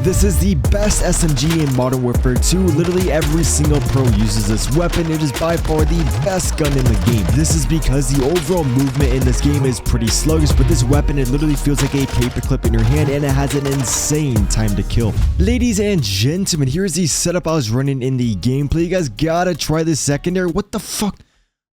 This is the best SMG in Modern Warfare 2. Literally every single pro uses this weapon. It is by far the best gun in the game. This is because the overall movement in this game is pretty sluggish, but this weapon, it literally feels like a paperclip in your hand, and it has an insane time to kill. Ladies and gentlemen, here's the setup I was running in the gameplay. You guys gotta try this secondary. What the fuck?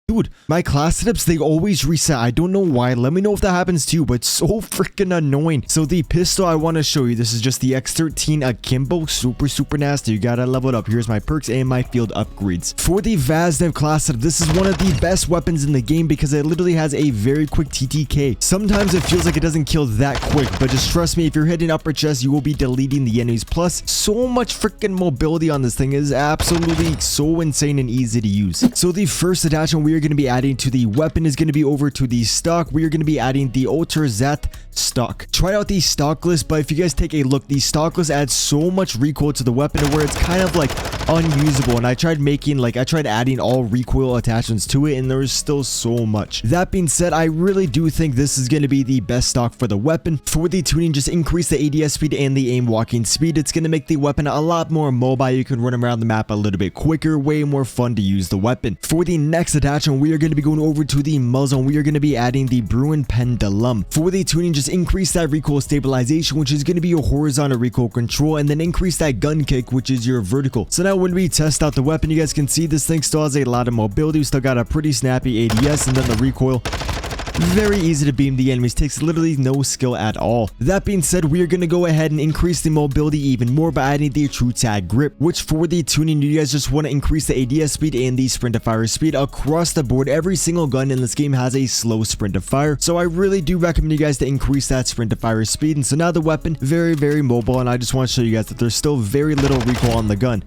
Dude, my class setups, they always reset. I don't know why. Let me know if that happens to you, but it's so freaking annoying. So the pistol I want to show you, this is just the X13 Akimbo. Super nasty. You gotta level it up. Here's my perks and my field upgrades. For the Vaznev class setup, this is one of the best weapons in the game because it literally has a very quick TTK. Sometimes it feels like it doesn't kill that quick, but just trust me, if you're hitting upper chest, you will be deleting the enemies. Plus, so much freaking mobility on this thing is absolutely so insane and easy to use. So the first attachment we are going to be adding to the weapon is going to be over to the stock. We are going to be adding the Ultra Zeth stock. Try out the stock list, but if you guys take a look, the stock list adds so much recoil to the weapon where it's kind of like unusable, and I tried adding all recoil attachments to it, and there's still so much. That being said, I really do think this is going to be the best stock for the weapon. For the tuning, just increase the ADS speed and the aim walking speed. It's going to make the weapon a lot more mobile. You can run around the map a little bit quicker, way more fun to use the weapon. For the next attachment, we are going to be going over to the muzzle. We are going to be adding the Bruin Pendulum. For the tuning, just increase that recoil stabilization, which is going to be your horizontal recoil control, and then increase that gun kick, which is your vertical. So now when we test out the weapon, you guys can see this thing still has a lot of mobility. We still got a pretty snappy ADS, and then the recoil, very easy to beam the enemies, takes literally no skill at all. That being said, we are going to go ahead and increase the mobility even more by adding the True Tag Grip, which for the tuning, you guys just want to increase the ADS speed and the sprint to fire speed across the board. Every single gun in this game has a slow sprint to fire, so I really do recommend you guys to increase that sprint to fire speed. And so now the weapon, very mobile, and I just want to show you guys that there's still very little recoil on the gun.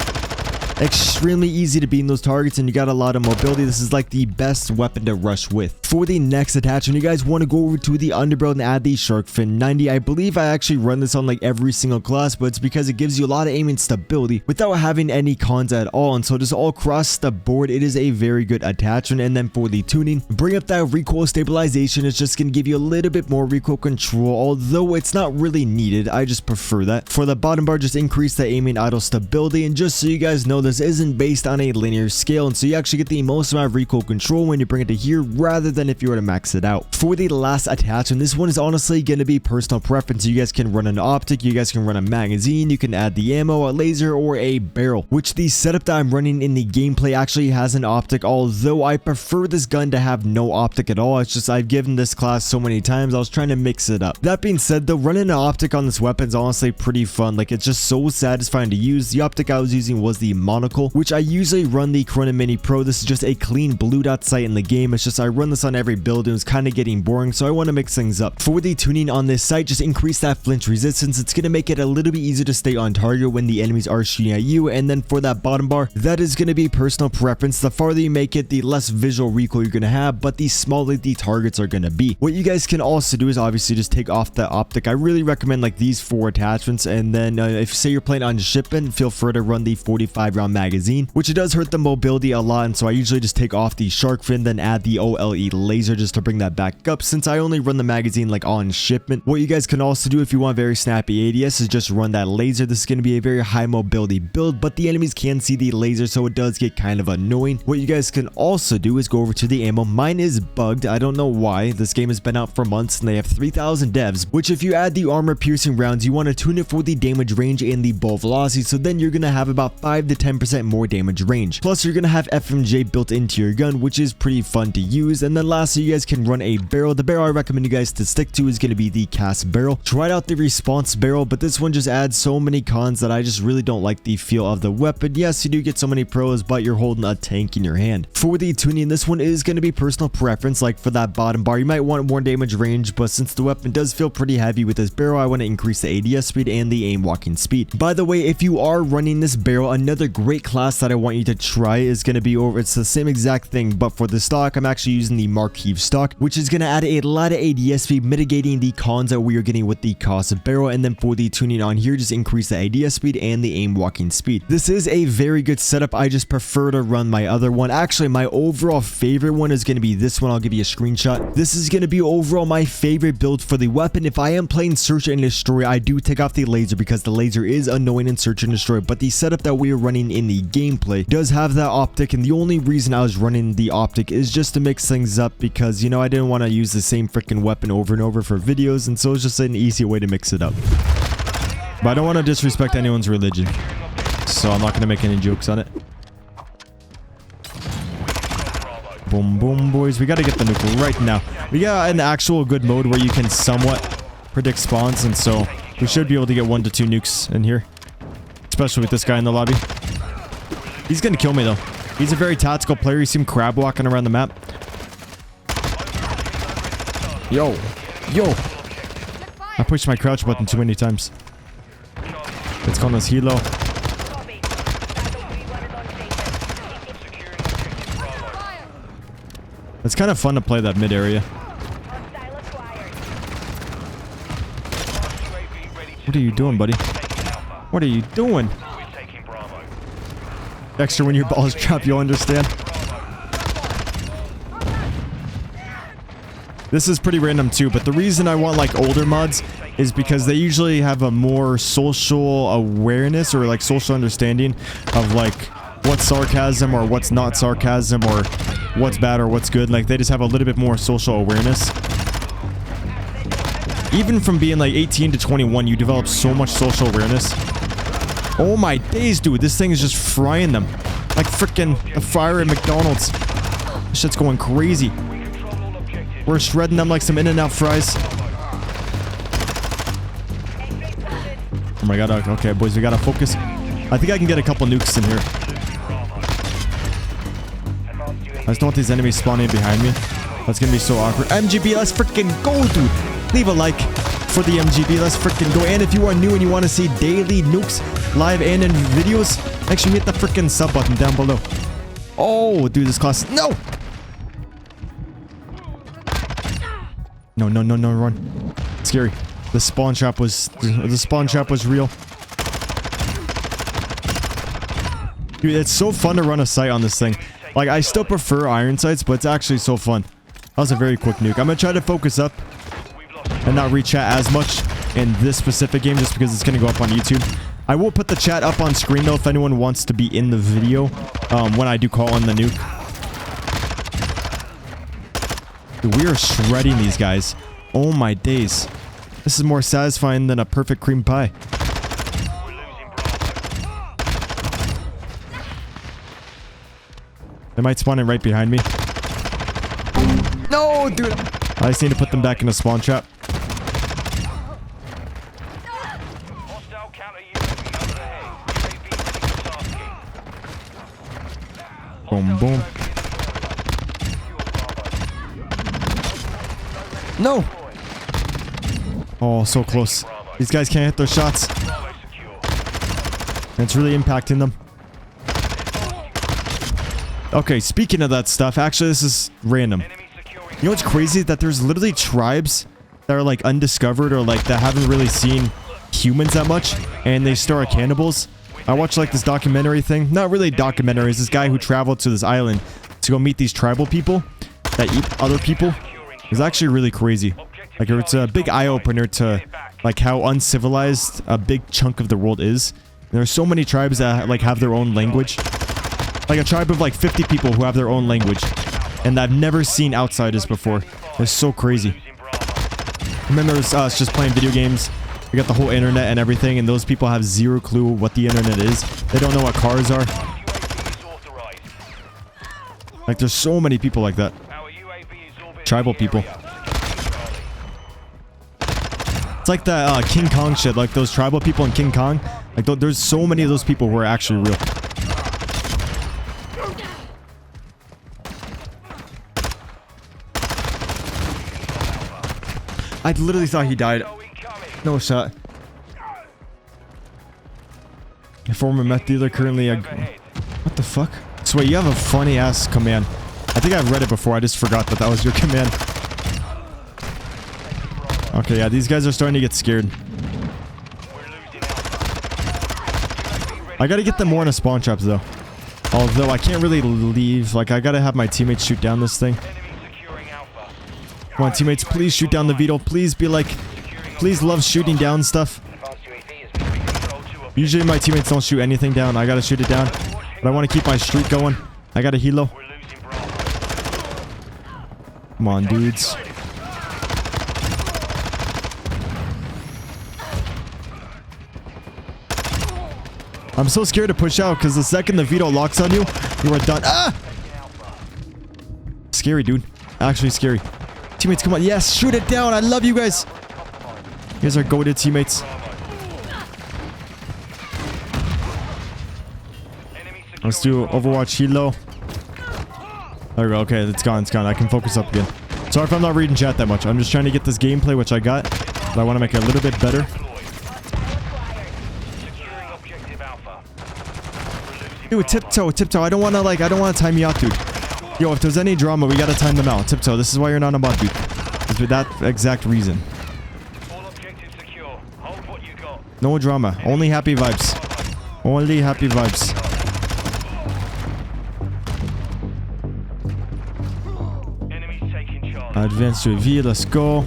Extremely easy to beam those targets, and you got a lot of mobility. This is like the best weapon to rush with. For the next attachment, you guys want to go over to the underbarrel and add the Shark Fin 90. I believe I actually run this on like every single class, but it's because it gives you a lot of aiming stability without having any cons at all. And so just all across the board, it is a very good attachment. And then for the tuning, bring up that recoil stabilization. It's just going to give you a little bit more recoil control, although it's not really needed. I just prefer that. For the bottom bar, just increase the aiming idle stability. And just so you guys know, this isn't based on a linear scale, and so you actually get the most amount of recoil control when you bring it to here rather than if you were to max it out. For the last attachment, this one is honestly going to be personal preference. You guys can run an optic, you guys can run a magazine, you can add the ammo, a laser, or a barrel, which the setup that I'm running in the gameplay actually has an optic, although I prefer this gun to have no optic at all. It's just I've given this class so many times, I was trying to mix it up. That being said, though, running an optic on this weapon is honestly pretty fun. Like, it's just so satisfying to use. The optic I was using was the monocle, which I usually run the Corona Mini Pro. This is just a clean blue dot sight in the game. It's just I run this on every build, and it's kind of getting boring, so I want to mix things up. For the tuning on this sight, just increase that flinch resistance. It's going to make it a little bit easier to stay on target when the enemies are shooting at you. And then for that bottom bar, that is going to be personal preference. The farther you make it, the less visual recoil you're going to have, but the smaller the targets are going to be. What you guys can also do is obviously just take off the optic. I really recommend like these 4 attachments, and then if say you're playing on shipment, feel free to run the 45 round magazine, which it does hurt the mobility a lot, and so I usually just take off the shark fin, then add the OLE laser just to bring that back up, since I only run the magazine like on shipment. What you guys can also do if you want very snappy ADS is just run that laser. This is going to be a very high mobility build, but the enemies can see the laser, so it does get kind of annoying. What you guys can also do is go over to the ammo. Mine is bugged. I don't know why. This game has been out for months, and they have 3,000 devs, which if you add the armor piercing rounds, you want to tune it for the damage range and the bullet velocity, so then you're going to have about 5 to 10% more damage range. Plus, you're going to have FMJ built into your gun, which is pretty fun to use. And then lastly, you guys can run a barrel. The barrel I recommend you guys to stick to is going to be the cast barrel. Tried out the response barrel, but this one just adds so many cons that I just really don't like the feel of the weapon. Yes, you do get so many pros, but you're holding a tank in your hand. For the tuning, this one is going to be personal preference. Like for that bottom bar, you might want more damage range, but since the weapon does feel pretty heavy with this barrel, I want to increase the ADS speed and the aim walking speed. By the way, if you are running this barrel, another great great class that I want you to try is going to be over. It's the same exact thing, but for the stock, I'm actually using the Marquise stock, which is going to add a lot of ADS speed, mitigating the cons that we are getting with the cost of barrel. And then for the tuning on here, just increase the ADS speed and the aim walking speed. This is a very good setup. I just prefer to run my other one. Actually, my overall favorite one is going to be this one. I'll give you a screenshot. This is going to be overall my favorite build for the weapon. If I am playing search and destroy, I do take off the laser because the laser is annoying in search and destroy, but the setup that we are running in the gameplay does have that optic, and the only reason I was running the optic is just to mix things up because, you know, I didn't want to use the same freaking weapon over and over for videos, and so it's just an easy way to mix it up. But I don't want to disrespect anyone's religion, so I'm not going to make any jokes on it. Boom, boom, boys. We got to get the nuke right now. We got an actual good mode where you can somewhat predict spawns, and so we should be able to get 1 to 2 nukes in here. Especially with this guy in the lobby. He's going to kill me, though. He's a very tactical player. You see him crab walking around the map. Yo. Yo. I pushed my crouch button too many times. It's called us Hilo. It's kind of fun to play that mid area. What are you doing, buddy? What are you doing? Extra, when your ball is trapped, you'll understand. This is pretty random too, but the reason I want like older mods is because they usually have a more social awareness or like social understanding of like what's sarcasm or what's not sarcasm or what's bad or what's good. Like they just have a little bit more social awareness. Even from being like 18 to 21, you develop so much social awareness. Oh my days, dude. This thing is just frying them. Like freaking the fryer at McDonald's. This shit's going crazy. We're shredding them like some In-N-Out fries. Oh my god. Okay, boys, we gotta focus. I think I can get a couple nukes in here. I just don't want these enemies spawning behind me. That's gonna be so awkward. MGB, let's freaking go, dude. Leave a like for the MGB. Let's freaking go. And if you are new and you want to see daily nukes live and in videos, make sure you hit the freaking sub button down below. Oh, dude, this class. No! No, no, no, no, run. It's scary. The spawn trap was real. Dude, it's so fun to run a sight on this thing. Like, I still prefer iron sights, but it's actually so fun. That was a very quick nuke. I'm gonna try to focus up and not read chat as much in this specific game just because it's gonna go up on YouTube. I will put the chat up on screen though if anyone wants to be in the video when I do call in the nuke. Dude, we are shredding these guys. Oh my days. This is more satisfying than a perfect cream pie. They might spawn in right behind me. No, dude. I just need to put them back in a spawn trap. Boom, boom. No! Oh, so close. These guys can't hit their shots. And it's really impacting them. Okay, speaking of that stuff, actually this is random. You know what's crazy? That there's literally tribes that are like undiscovered or like that haven't really seen humans that much, and they start cannibals. I watched like this documentary thing. Not really a documentary. It's this guy who traveled to this island to go meet these tribal people that eat other people. It's actually really crazy. Like it's a big eye-opener to like how uncivilized a big chunk of the world is. And there's so many tribes that like have their own language. Like a tribe of like 50 people who have their own language. And I've never seen outsiders before. It's so crazy. Remember us just playing video games. We got the whole internet and everything, and those people have zero clue what the internet is. They don't know what cars are. Like there's so many people like that. Tribal people. It's like the King Kong shit. Like those tribal people in King Kong. Like there's so many of those people who are actually real. I literally thought he died. No shot. Former meth dealer, currently a... What the fuck? So wait, you have a funny ass command. I think I've read it before. I just forgot that that was your command. Okay, yeah, these guys are starting to get scared. I gotta get them more in a spawn traps though. Although I can't really leave. Like, I gotta have my teammates shoot down this thing. Come on, teammates, please shoot down the Vito. Please be like... Please love shooting down stuff. Usually my teammates don't shoot anything down. I gotta shoot it down. But I want to keep my streak going. I got a helo. Come on, dudes. I'm so scared to push out because the second the Vito locks on you, you are done. Ah! Scary, dude. Actually scary. Teammates, come on. Yes, shoot it down. I love you guys. You guys are goated teammates. Let's do Overwatch helo. There we go. Okay, it's gone. It's gone. I can focus up again. Sorry if I'm not reading chat that much. I'm just trying to get this gameplay, which I got. But I want to make it a little bit better. Dude, tiptoe, tiptoe. I don't want to time you out, dude. Yo, if there's any drama, we gotta time them out. Tiptoe, this is why you're not a bot, dude. It's for that exact reason. No drama. Only happy vibes. Only happy vibes. Advanced UAV, let's go.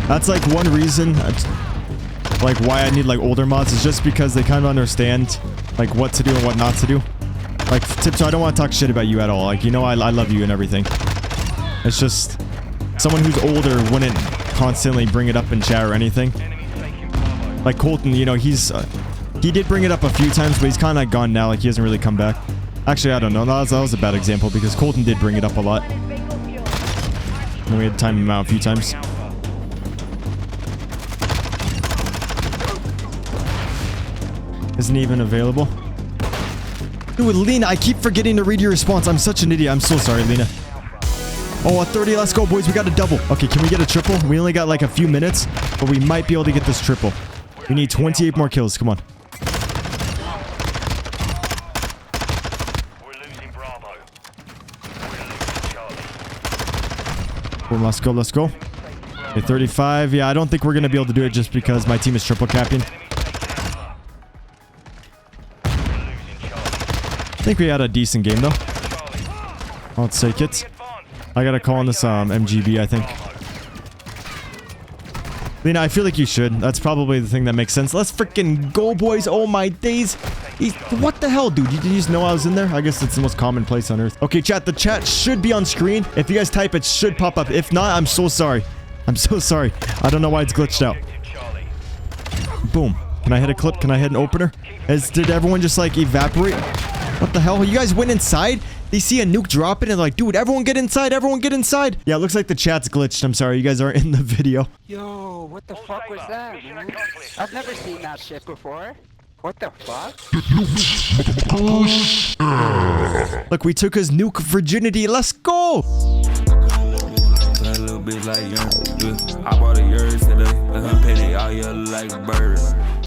That's like one reason, like why I need like older mods, is just because they kind of understand like what to do and what not to do. Like, Tiptoe, I don't want to talk shit about you at all. Like, you know, I love you and everything. It's just someone who's older wouldn't constantly bring it up in chat or anything. Like Colton, you know, he did bring it up a few times, but he's kind of gone now. Like, he hasn't really come back. Actually, I don't know. That was a bad example because Colton did bring it up a lot. And we had to time him out a few times. Isn't even available. Dude, Lena, I keep forgetting to read your response. I'm such an idiot. I'm so sorry, Lena. Oh, a 30. Let's go, boys. We got a double. Okay, can we get a triple? We only got like a few minutes, but we might be able to get this triple. We need 28 more kills. Come on. Boom, let's go, let's go. Okay, 35. Yeah, I don't think we're going to be able to do it just because my team is triple capping. I think we had a decent game, though. I'll take it. I got to call on this MGB, I think. Lena, I feel like you should. That's probably the thing that makes sense. Let's freaking go, boys. Oh, my days. What the hell, dude? You just know I was in there? I guess it's the most common place on earth. Okay, chat. The chat should be on screen. If you guys type, it should pop up. If not, I'm so sorry. I'm so sorry. I don't know why it's glitched out. Boom. Can I hit a clip? Can I hit an opener? Did everyone just, like, evaporate? What the hell? You guys went inside? They see a nuke drop it and they're like, dude, everyone get inside. Everyone get inside. Yeah, it looks like the chat's glitched. I'm sorry. You guys aren't in the video. Yo, what the fuck was that, man? I've never seen that shit before. What the fuck? Look, we took his nuke virginity. Let's go. That little bitch like young. I bought a yours today. Let her pay they all yellow like a bird.